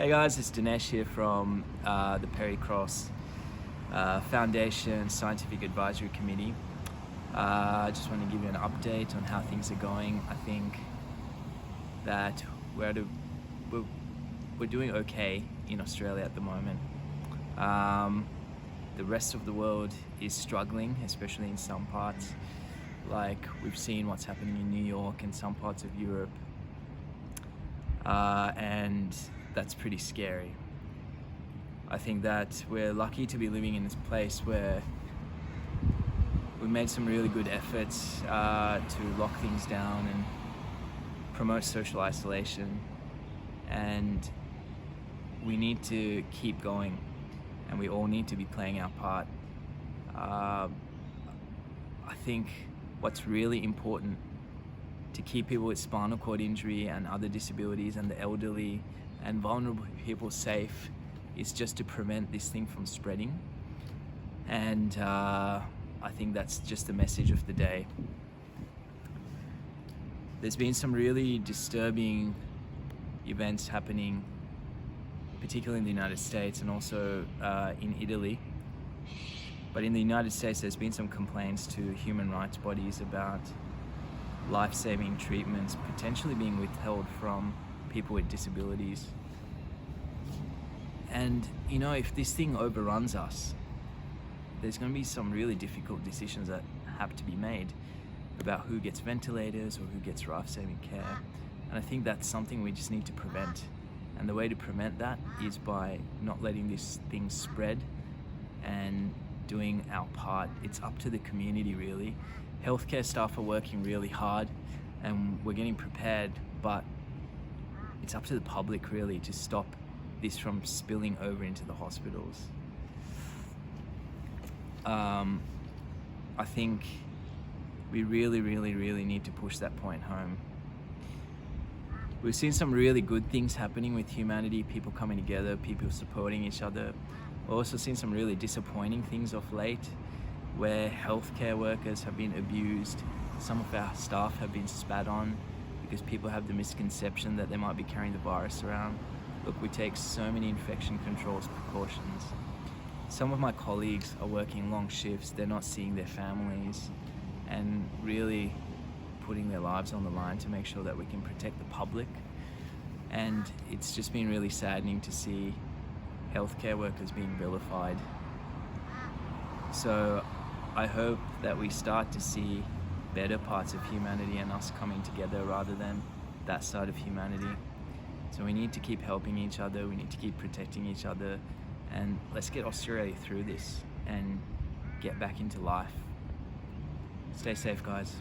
Hey guys, it's Dinesh here from the Perry Cross Foundation Scientific Advisory Committee. I just want to give you an update on how things are going. I think that we're doing okay in Australia at the moment. The rest of the world is struggling, especially in some parts. Like we've seen what's happening in New York and some parts of Europe. And that's pretty scary. I think that we're lucky to be living in this place where we made some really good efforts to lock things down and promote social isolation, and we need to keep going, and we all need to be playing our part. I think what's really important to keep people with spinal cord injury and other disabilities and the elderly and vulnerable people safe is just to prevent this thing from spreading. And I think that's just the message of the day. There's been some really disturbing events happening, particularly in the United States and also in Italy. But in the United States, there's been some complaints to human rights bodies about life-saving treatments potentially being withheld from people with disabilities. And you know, if this thing overruns us, there's going to be some really difficult decisions that have to be made about who gets ventilators or who gets life-saving care. And I think that's something we just need to prevent. And the way to prevent that is by not letting this thing spread and doing our part. It's up to the community, really. Healthcare staff are working really hard and we're getting prepared, but it's up to the public really to stop this from spilling over into the hospitals. I think we really need to push that point home. We've seen some really good things happening with humanity, people coming together, people supporting each other. We've also seen some really disappointing things of late, where healthcare workers have been abused. Some of our staff have been spat on because people have the misconception that they might be carrying the virus around. Look, we take so many infection controls precautions. Some of my colleagues are working long shifts, they're not seeing their families and really putting their lives on the line to make sure that we can protect the public. And it's just been really saddening to see healthcare workers being vilified. So I hope that we start to see better parts of humanity and us coming together rather than that side of humanity. So we need to keep helping each other, we need to keep protecting each other, and let's get Australia through this and get back into life. Stay safe, guys.